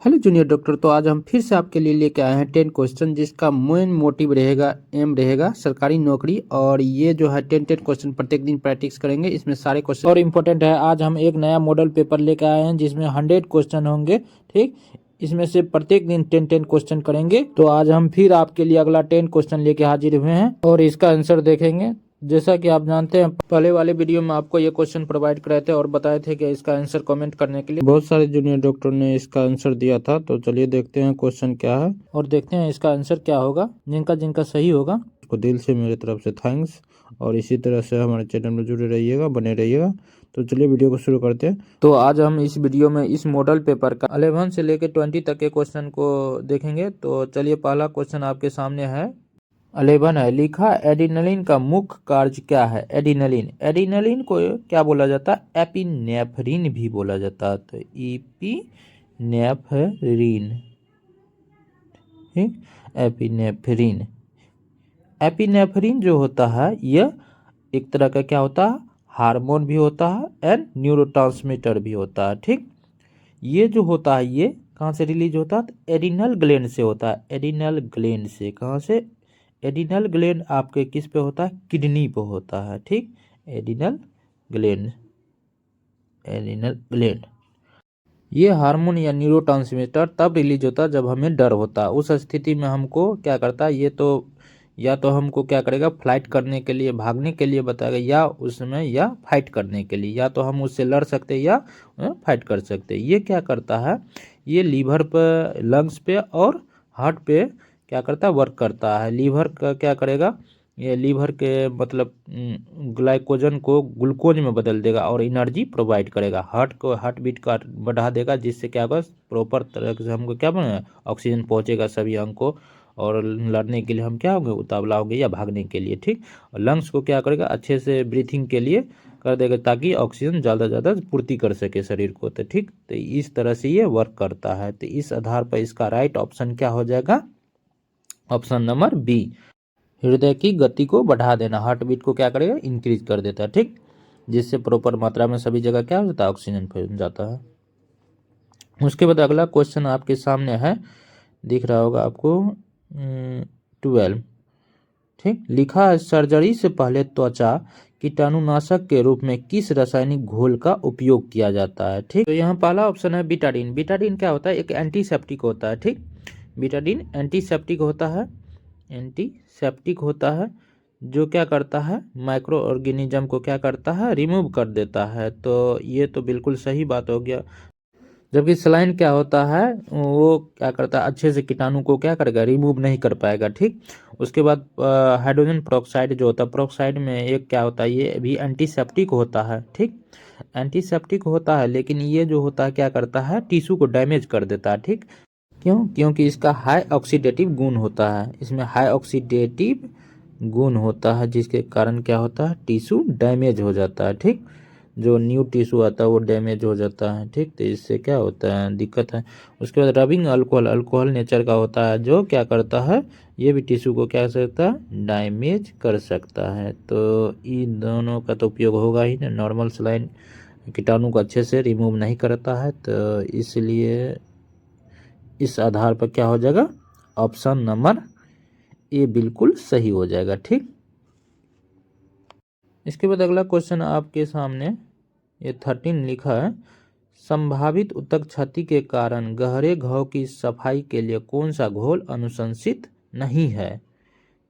Hello junior doctor. तो आज हम फिर से आपके लिए लेके आए हैं 10 क्वेश्चन जिसका मेन मोटिव रहेगा, एम रहेगा सरकारी नौकरी। और ये जो है 10 क्वेश्चन प्रत्येक दिन प्रैक्टिस करेंगे। इसमें सारे क्वेश्चन और इम्पोर्टेंट है। आज हम एक नया मॉडल पेपर लेके आए हैं जिसमें 100 क्वेश्चन होंगे। ठीक, इसमें से प्रत्येक दिन 10 क्वेश्चन करेंगे। तो आज हम फिर आपके लिए अगला 10 क्वेश्चन लेके हाजिर हुए हैं और इसका आंसर देखेंगे। जैसा कि आप जानते हैं, पहले वाले वीडियो में आपको ये क्वेश्चन प्रोवाइड कराए थे और बताए थे कि इसका आंसर कमेंट करने के लिए बहुत सारे जूनियर डॉक्टर ने इसका आंसर दिया था। तो चलिए देखते हैं क्वेश्चन क्या है और देखते हैं इसका आंसर क्या होगा। जिनका जिनका सही होगा उसको दिल से मेरी तरफ से थैंक्स। और इसी तरह से हमारे चैनल में जुड़े रहिएगा, बने रहिएगा। तो चलिए वीडियो को शुरू करते हैं। तो आज हम इस वीडियो में इस मॉडल पेपर का 11 से लेकर 20 तक के क्वेश्चन को देखेंगे। तो चलिए, पहला क्वेश्चन आपके सामने है। 11 है, लिखा एडिनलिन का मुख्य कार्य क्या है। एडिनलिन, एडिनलिन को क्या बोला जाता है? एपिनेफ्रिन भी बोला जाता है। तो एपिनेफ्रिन, ठीक, एपिनेफ्रिन। एपिनेफ्रिन जो होता है यह एक तरह का क्या होता है? हार्मोन भी होता है एंड न्यूरोट्रांसमीटर भी होता है। ठीक, ये जो होता है ये कहाँ से रिलीज होता है? एडिनल ग्लैंड से होता है। एडिनल ग्लैंड से, कहाँ से? एडिनल ग्लैंड आपके किस पे होता है? किडनी पे होता है। ठीक, एडिनल ग्लैंड, एडिनल ग्लैंड। ये हार्मोन या न्यूरोट्रांसमीटर तब रिलीज होता है जब हमें डर होता है। उस स्थिति में हमको क्या करता है? ये तो या तो हमको क्या करेगा? फ्लाइट करने के लिए, भागने के लिए बताएगा, या उसमें या फाइट करने के लिए। या तो हम उससे लड़ सकते हैं या फाइट कर सकते हैं। ये क्या करता है? ये लीवर पे, लंग्स पे और हार्ट पे क्या करता है? वर्क करता है। लीवर का क्या करेगा? ये लीवर के मतलब ग्लाइकोजन को ग्लूकोज में बदल देगा और एनर्जी प्रोवाइड करेगा। हार्ट को, हार्ट बीट का बढ़ा देगा, जिससे क्या होगा? प्रॉपर तरह से हमको क्या बनेगा? ऑक्सीजन पहुंचेगा सभी अंग को। और लड़ने के लिए हम क्या होंगे? उतावला होंगे, या भागने के लिए। ठीक, और लंग्स को क्या करेगा? अच्छे से ब्रीथिंग के लिए कर देगा, ताकि ऑक्सीजन ज़्यादा से ज़्यादा पूर्ति कर सके शरीर को। तो ठीक, तो इस तरह से ये वर्क करता है। तो इस आधार पर इसका राइट ऑप्शन क्या हो जाएगा? ऑप्शन नंबर बी, हृदय की गति को बढ़ा देना। हार्ट बीट को क्या करेगा? इंक्रीज कर देता है। ठीक, जिससे प्रॉपर मात्रा में सभी जगह क्या हो जाता है? ऑक्सीजन फैल जाता है। उसके बाद अगला क्वेश्चन आपके सामने है, दिख रहा होगा आपको, 12। ठीक, लिखा है, सर्जरी से पहले त्वचा कीटाणुनाशक के रूप में किस रासायनिक घोल का उपयोग किया जाता है। ठीक, तो यहाँ पहला ऑप्शन है बीटाडीन। बीटाडीन क्या होता है? एक एंटीसेप्टिक होता है। ठीक, बीटाडीन एंटीसेप्टिक होता है। एंटीसेप्टिक होता है जो क्या करता है? माइक्रो ऑर्गेनिज्म को क्या करता है? रिमूव कर देता है। तो ये तो बिल्कुल सही बात हो गया। जबकि सलाइन क्या होता है? वो क्या करता है? अच्छे से कीटाणु को क्या करेगा? रिमूव नहीं कर पाएगा। ठीक, उसके बाद हाइड्रोजन पेरोक्साइड जो होता है, पेरोक्साइड में एक क्या होता है? ये भी एंटीसेप्टिक होता है। ठीक, एंटीसेप्टिक होता है, लेकिन ये जो होता है क्या करता है? टिश्यू को डैमेज कर देता है। ठीक, क्यों? क्योंकि इसका हाई ऑक्सीडेटिव गुण होता है। इसमें हाई ऑक्सीडेटिव गुण होता है, जिसके कारण क्या होता है? टिश्यू डैमेज हो जाता है। ठीक, जो न्यू टिश्यू आता है वो डैमेज हो जाता है। ठीक, तो इससे क्या होता है? दिक्कत है। उसके बाद रबिंग अल्कोहल, अल्कोहल नेचर का होता है, जो क्या करता है? ये भी टिश्यू को क्या कर सकता है? डैमेज कर सकता है। तो इन दोनों का तो उपयोग होगा ही ना। नॉर्मल सलाइन कीटाणु को अच्छे से रिमूव नहीं करता है, तो इसलिए इस आधार पर क्या हो जाएगा? ऑप्शन नंबर ए बिल्कुल सही हो जाएगा। ठीक, इसके बाद अगला क्वेश्चन आपके सामने, ये 13 लिखा है, संभावित ऊतक क्षति के कारण गहरे घाव की सफाई के लिए कौन सा घोल अनुशंसित नहीं है।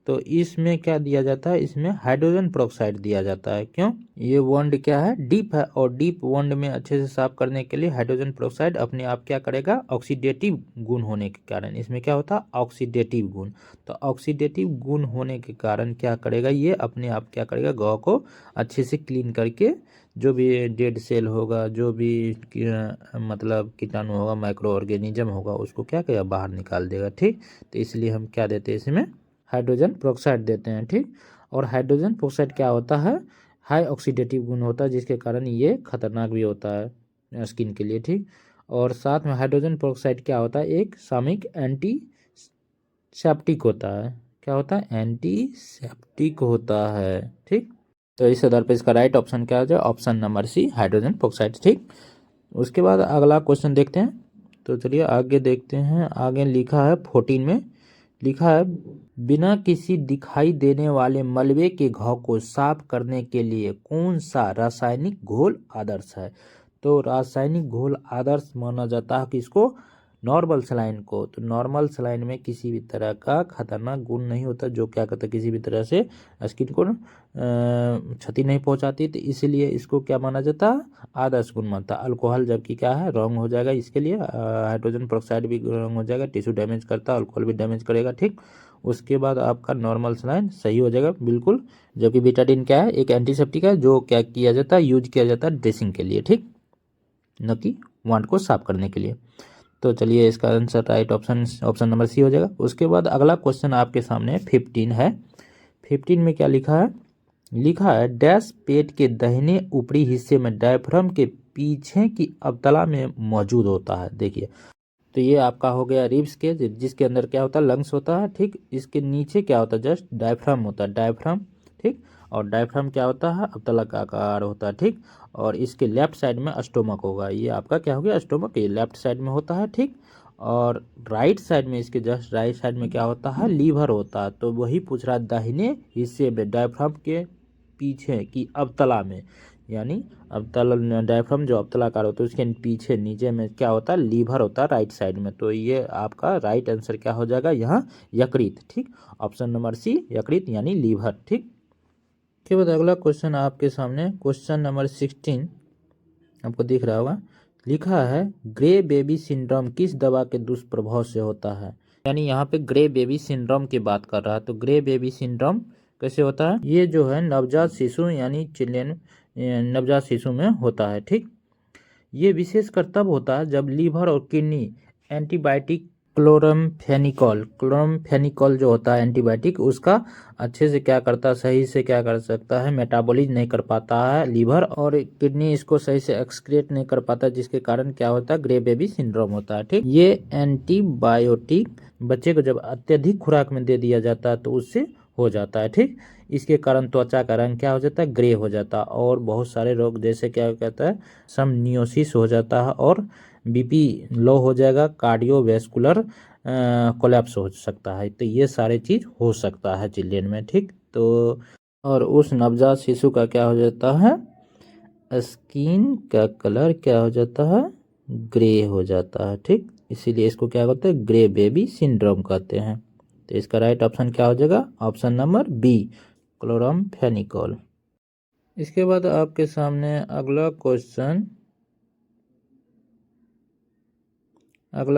तो इसमें क्या दिया जाता है? इसमें हाइड्रोजन पेरोक्साइड दिया जाता है। क्यों? ये वॉन्ड क्या है? डीप है, और डीप वॉन्ड में अच्छे से साफ करने के लिए हाइड्रोजन पेरोक्साइड अपने आप क्या करेगा? ऑक्सीडेटिव गुण होने के कारण, इसमें क्या होता है? ऑक्सीडेटिव गुण। तो ऑक्सीडेटिव गुण होने के कारण क्या करेगा? ये अपने आप क्या करेगा? घाव को अच्छे से क्लीन करके, जो भी डेड सेल होगा, जो भी मतलब कीटाणु होगा, माइक्रो ऑर्गेनिज्म होगा, उसको क्या करेगा? बाहर निकाल देगा। ठीक, तो इसलिए हम क्या देते हैं? इसमें हाइड्रोजन पेरोक्साइड देते हैं। ठीक, और हाइड्रोजन पेरोक्साइड क्या होता है? हाई ऑक्सीडेटिव गुण होता है, जिसके कारण ये खतरनाक भी होता है स्किन के लिए। ठीक, और साथ में हाइड्रोजन पेरोक्साइड क्या होता है? एक सामयिक एंटीसेप्टिक होता है। क्या होता है? एंटीसेप्टिक होता है। ठीक, तो इस आधार पर इसका राइट ऑप्शन क्या हो जाए? Option number C, hydrogen peroxide. ठीक, उसके बाद अगला क्वेश्चन देखते हैं। तो चलिए आगे देखते हैं। आगे लिखा है 14 में लिखा है बिना किसी दिखाई देने वाले मलबे के घाव को साफ करने के लिए कौन सा रासायनिक घोल आदर्श है। तो रासायनिक घोल आदर्श माना जाता है किसको, नॉर्मल सलाइन को। तो नॉर्मल सलाइन में किसी भी तरह का खतरनाक गुण नहीं होता जो क्या कहता है किसी भी तरह से स्किन को क्षति नहीं पहुंचाती, तो इसीलिए इसको क्या माना जाता है, आदर्श गुण मानता है। अल्कोहल जबकि क्या है, रॉन्ग हो जाएगा इसके लिए, हाइड्रोजन पेरोक्साइड भी रॉन्ग हो जाएगा, टिश्यू डैमेज करता है, अल्कोहल भी डैमेज करेगा। ठीक, उसके बाद आपका नॉर्मल सलाइन सही हो जाएगा बिल्कुल। जबकि बीटाडीन क्या है, एक एंटीसेप्टिक है जो क्या किया जाता है, यूज किया जाता है ड्रेसिंग के लिए, ठीक, न कि वांड को साफ करने के लिए। तो चलिए इसका answer right option number C हो जाएगा। उसके बाद अगला क्वेश्चन आपके सामने 15 है। 15 में क्या लिखा है, लिखा है डैश पेट के दाहिने ऊपरी हिस्से में डायफ्राम के पीछे की अवतला में मौजूद होता है। देखिए, तो ये आपका हो गया रिब्स के, जिसके अंदर क्या होता है, लंग्स होता है। ठीक, इसके नीचे क्या होता है, जस्ट डायफ्राम होता है, डायफ्राम। ठीक, और डायफ्राम क्या होता है, अवतला का आकार होता है। ठीक, और इसके लेफ्ट साइड में स्टोमक होगा। ये आपका क्या हो गया, स्टोमक, ये लेफ्ट साइड में होता है। ठीक, और राइट साइड में, इसके जस्ट राइट साइड में क्या होता है, लीवर होता है। तो वही पूछ रहा है दाहिने हिस्से में डायफ्राम के पीछे की अवतला में, यानी अवतल डायफ्राम जो अवतलाकार होता है उसके पीछे नीचे में क्या होता है, लीवर होता है राइट साइड में। तो ये आपका राइट आंसर क्या हो जाएगा यहाँ, यकृत। ठीक, ऑप्शन नंबर सी यकृत यानी लीवर। ठीक, के बाद अगला क्वेश्चन आपके सामने, क्वेश्चन नंबर 16 आपको दिख रहा होगा। लिखा है ग्रे बेबी सिंड्रोम किस दवा के दुष्प्रभाव से होता है। यानी यहाँ पे ग्रे बेबी सिंड्रोम की बात कर रहा है। तो ग्रे बेबी सिंड्रोम कैसे होता है, ये जो है नवजात शिशु यानी चिल्ड्रेन, नवजात शिशु में होता है। ठीक, ये विशेषकर तब होता है जब लीवर और किडनी एंटीबायोटिक क्लोरम्फेनिकॉल जो होता है एंटीबायोटिक, उसका अच्छे से क्या करता है, सही से क्या कर सकता है, मेटाबॉलिज्म नहीं कर पाता है लीवर, और किडनी इसको सही से एक्सक्रीट नहीं कर पाता, जिसके कारण क्या होता है, ग्रे बेबी सिंड्रोम होता है। ठीक, ये एंटीबायोटिक बच्चे को जब अत्यधिक खुराक में दे दिया जाता है तो उससे हो जाता है। ठीक, इसके कारण त्वचा का रंग क्या हो जाता है, ग्रे हो जाता है, और बहुत सारे रोग जैसे क्या कहता है, समनियोसिस हो जाता है, और बीपी लो हो जाएगा, कार्डियोवैस्कुलर कोलैप्स हो सकता है। तो ये सारे चीज़ हो सकता है चिल्ड्रेन में। ठीक, तो और उस नवजात शिशु का क्या हो जाता है, स्किन का कलर क्या हो जाता है, ग्रे हो जाता है। ठीक, इसीलिए इसको क्या कहते हैं, ग्रे बेबी सिंड्रोम कहते हैं। तो इसका राइट ऑप्शन क्या हो जाएगा, ऑप्शन नंबर बी क्लोरम्फेनिकॉल। इसके बाद आपके सामने अगला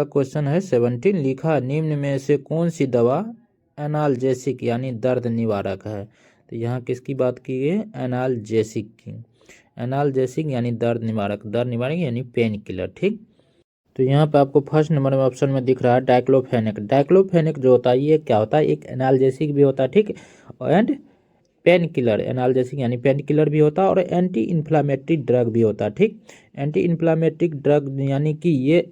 क्वेश्चन है 17। लिखा निम्न में से कौन सी दवा एनाल्जेसिक यानी दर्द निवारक है। तो यहाँ किसकी बात की है, एनाल्जेसिक की। एनाल्जेसिक यानी दर्द निवारक यानी पेन किलर। ठीक, तो यहाँ पे आपको फर्स्ट नंबर में ऑप्शन में दिख रहा है डाइक्लोफेनेक। डाइक्लोफेनेक जो होता है ये क्या होता है, एक एनाल्जेसिक भी होता है। ठीक, एंड पेन किलर, एनाल्जेसिक यानी पेन किलर भी होता है, और एंटी इन्फ्लामेटरी ड्रग भी होता है। ठीक, एंटी इन्फ्लामेटरी ड्रग यानी कि ये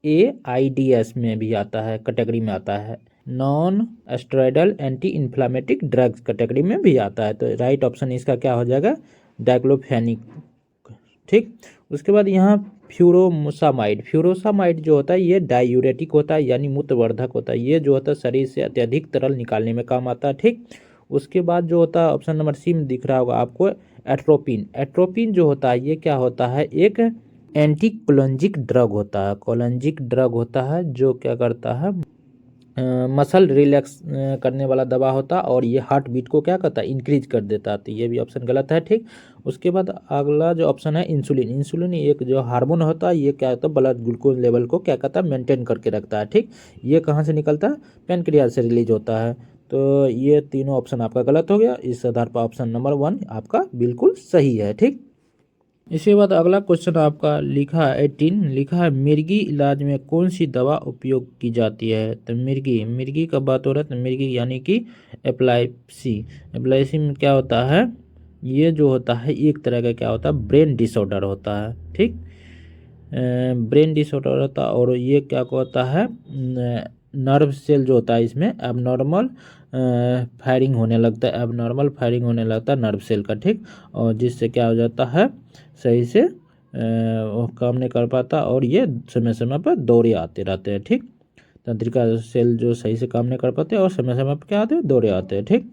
NSAIDs में भी आता है, कैटेगरी में आता है, non steroidal anti inflammatory drugs category में भी आता है। तो राइट ऑप्शन इसका क्या हो जाएगा, डाइक्लोफेनिक। ठीक, उसके बाद यहाँ फ्यूरोसामाइड जो होता है ये डायूरेटिक होता है यानी मूत्रवर्धक होता है। ये जो होता है शरीर से अत्यधिक तरल निकालने में काम आता है। ठीक, उसके बाद जो होता है ऑप्शन नंबर सी में दिख रहा होगा आपको एट्रोपिन जो होता है ये क्या होता है, एक एंटी कोलिंजिक ड्रग होता है। कोलिंजिक ड्रग होता है जो क्या करता है, मसल रिलैक्स करने वाला दवा होता है, और ये हार्ट बीट को क्या करता है, इंक्रीज कर देता है। तो ये भी ऑप्शन गलत है। ठीक, उसके बाद अगला जो ऑप्शन है इंसुलिन एक जो हार्मोन होता है, ये क्या होता है, ब्लड ग्लूकोज लेवल को क्या करता है, मेंटेन करके रखता है। ठीक, ये कहाँ से निकलता है, पैनक्रियाज से रिलीज होता है। तो ये तीनों ऑप्शन आपका गलत हो गया। इस आधार पर ऑप्शन नंबर 1 आपका बिल्कुल सही है। ठीक, इसके बाद अगला क्वेश्चन आपका लिखा है 18। लिखा है मिर्गी इलाज में कौन सी दवा उपयोग की जाती है। तो मिर्गी का बात हो रहा है, तो मिर्गी यानी कि एपिलेप्सी में क्या होता है, ये जो होता है एक तरह का क्या होता है, ब्रेन डिसऑर्डर होता है। ठीक, ब्रेन डिसऑर्डर होता है, और ये क्या होता है, नर्व सेल जो होता है इसमें एबनॉर्मल फायरिंग होने लगता है नर्व सेल का। ठीक, और जिससे क्या हो जाता है, सही से वो काम नहीं कर पाता और ये समय समय पर दौरे आते रहते हैं। ठीक, तंत्रिका सेल जो सही से काम नहीं कर पाते और समय समय पर क्या आते हैं, दौरे आते हैं। ठीक,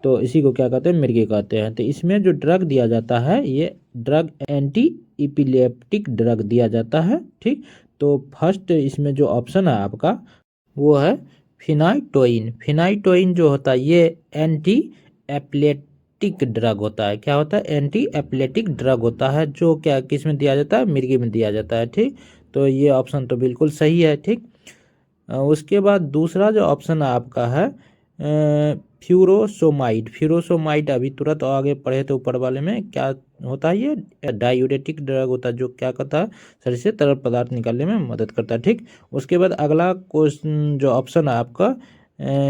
तो इसी को क्या कहते हैं, मृगी कहते हैं। तो इसमें जो ड्रग दिया जाता है ये ड्रग एंटी इपिलेप्टिक ड्रग दिया जाता है। ठीक, तो फर्स्ट इसमें जो ऑप्शन है आपका वो है फिनाइटोइन। फिनाइटोइन जो होता है ये एंटी एपिलेप्टिक ड्रग होता है। क्या होता है, एंटी एपिलेप्टिक ड्रग होता है, जो क्या किस में दिया जाता है, मिर्गी में दिया जाता है। ठीक, तो ये ऑप्शन तो बिल्कुल सही है। ठीक, उसके बाद दूसरा जो ऑप्शन आपका है फ्यूरोसोमाइड। फ्यूरोसोमाइड अभी तुरंत आगे पढ़े थे ऊपर वाले में, क्या होता है, ये डायूरेटिक ड्रग होता है, जो क्या करता है, शरीर से तरल पदार्थ निकालने में मदद करता है। ठीक, उसके बाद अगला क्वेश्चन जो ऑप्शन है आपका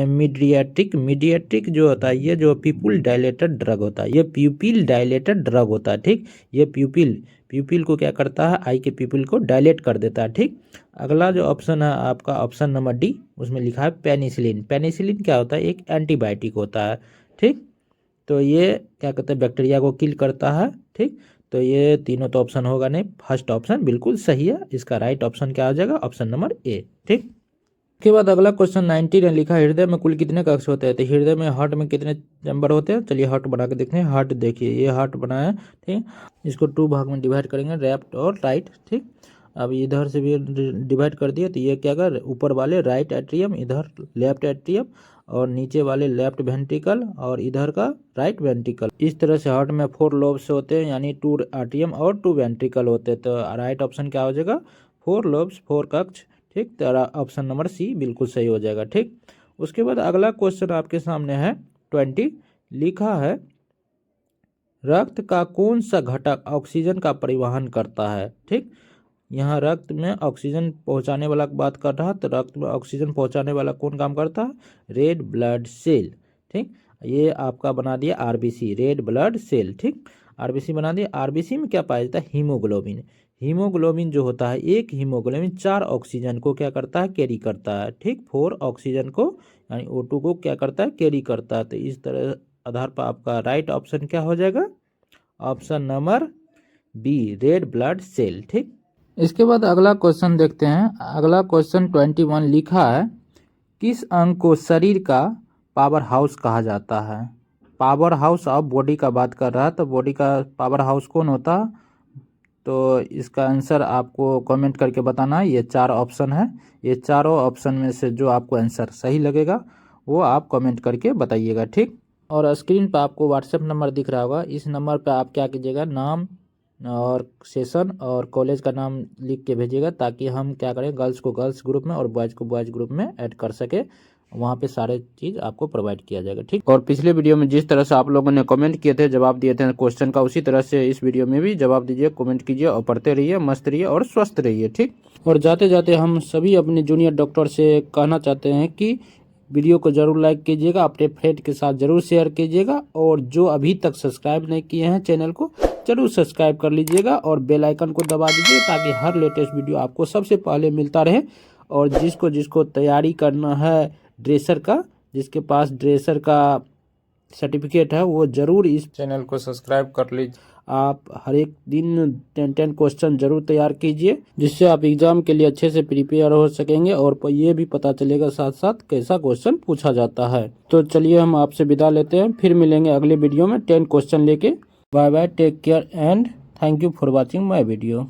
मीडियाट्रिक। मीडियाट्रिक जो होता है ये जो प्यूपिल डायलेटेड ड्रग होता है, ये प्यूपिल डायलेटेड ड्रग होता है। ठीक, ये प्यूपिल को क्या करता है, आई के प्यूपिल को डायलेट कर देता है। ठीक, अगला जो ऑप्शन है आपका ऑप्शन नंबर डी, उसमें लिखा है पेनिसिलिन। पेनिसिलिन क्या होता है, एक एंटीबायोटिक होता है। ठीक, तो ये क्या कहते हैं, बैक्टीरिया को किल करता है। ठीक, तो ये तीनों तो ऑप्शन होगा नहीं, फर्स्ट ऑप्शन बिल्कुल सही है। इसका राइट ऑप्शन क्या आ जाएगा, ऑप्शन नंबर ए। ठीक, उसके बाद अगला क्वेश्चन 90 ने लिखा है हृदय में कुल कितने कक्ष होते हैं। तो हृदय में हार्ट में कितने चैम्बर होते हैं, चलिए हार्ट बना के देखते हैं। हार्ट देखिए, ये हार्ट बना है। ठीक, इसको 2 भाग में डिवाइड करेंगे, लेफ्ट और राइट। ठीक, अब इधर से भी डिवाइड कर दिया, तो ये क्या कर, ऊपर वाले राइट एट्रियम, इधर लेफ्ट एट्रियम, और नीचे वाले लेफ्ट वेंट्रिकल, और इधर का राइट वेंट्रिकल। इस तरह से हार्ट में 4 लोब्स होते हैं, यानी 2 एट्रियम और 2 वेंट्रिकल होते हैं। तो राइट ऑप्शन क्या हो जाएगा, 4 लोब्स 4 कक्ष। ठीक, तो ऑप्शन नंबर सी बिल्कुल सही हो जाएगा। ठीक, उसके बाद अगला क्वेश्चन आपके सामने है 20, लिखा है रक्त का कौन सा घटक ऑक्सीजन का परिवहन करता है। ठीक, यहाँ रक्त में ऑक्सीजन पहुँचाने वाला बात कर रहा है, तो रक्त में ऑक्सीजन पहुँचाने वाला कौन काम करता है, रेड ब्लड सेल। ठीक, ये आपका बना दिया आरबीसी, रेड ब्लड सेल। ठीक, आरबीसी बना दिया। आरबीसी में क्या पाया जाता है, हीमोग्लोबिन। हीमोग्लोबिन जो होता है, एक हीमोग्लोबिन 4 ऑक्सीजन को क्या करता है, कैरी करता है। ठीक, 4 ऑक्सीजन को यानी O2 को क्या करता है, कैरी करता है। तो इस तरह आधार पर आपका राइट ऑप्शन क्या हो जाएगा, option number B, red blood cell. ठीक, इसके बाद अगला क्वेश्चन देखते हैं। अगला क्वेश्चन 21 लिखा है किस अंग को शरीर का पावर हाउस कहा जाता है। पावर हाउस ऑफ बॉडी का बात कर रहा है, तो बॉडी का पावर हाउस कौन होता है, तो इसका आंसर आपको कमेंट करके बताना है। ये 4 ऑप्शन है, ये चारों ऑप्शन में से जो आपको आंसर सही लगेगा वो आप कमेंट करके बताइएगा। ठीक, और स्क्रीन पर आपको व्हाट्सएप नंबर दिख रहा होगा, इस नंबर पर आप क्या कीजिएगा, नाम और सेशन और कॉलेज का नाम लिख के भेजिएगा, ताकि हम क्या करें, गर्ल्स को गर्ल्स ग्रुप में और बॉयज़ को बॉयज़ ग्रुप में ऐड कर सके। वहाँ पे सारे चीज़ आपको प्रोवाइड किया जाएगा। ठीक, और पिछले वीडियो में जिस तरह से आप लोगों ने कमेंट किए थे, जवाब दिए थे क्वेश्चन का, उसी तरह से इस वीडियो में भी जवाब दीजिए, कमेंट कीजिए और पढ़ते रहिए, मस्त रहिए और स्वस्थ रहिए। ठीक, और जाते जाते हम सभी अपने जूनियर डॉक्टर से कहना चाहते हैं कि वीडियो को जरूर लाइक कीजिएगा, अपने फ्रेंड के साथ जरूर शेयर कीजिएगा, और जो अभी तक सब्सक्राइब नहीं किए हैं चैनल को जरूर सब्सक्राइब कर लीजिएगा और बेल आइकन को दबा दीजिए, ताकि हर लेटेस्ट वीडियो आपको सबसे पहले मिलता रहे। और जिसको जिसको तैयारी करना है ड्रेसर का, जिसके पास ड्रेसर का सर्टिफिकेट है, वो ज़रूर इस चैनल को सब्सक्राइब कर लीजिए। आप हर एक दिन 10 क्वेश्चन जरूर तैयार कीजिए, जिससे आप एग्जाम के लिए अच्छे से प्रिपेयर हो सकेंगे और ये भी पता चलेगा साथ साथ कैसा क्वेश्चन पूछा जाता है। तो चलिए हम आपसे विदा लेते हैं, फिर मिलेंगे अगले वीडियो में 10 क्वेश्चन लेके। Bye bye, take care and thank you for watching my video.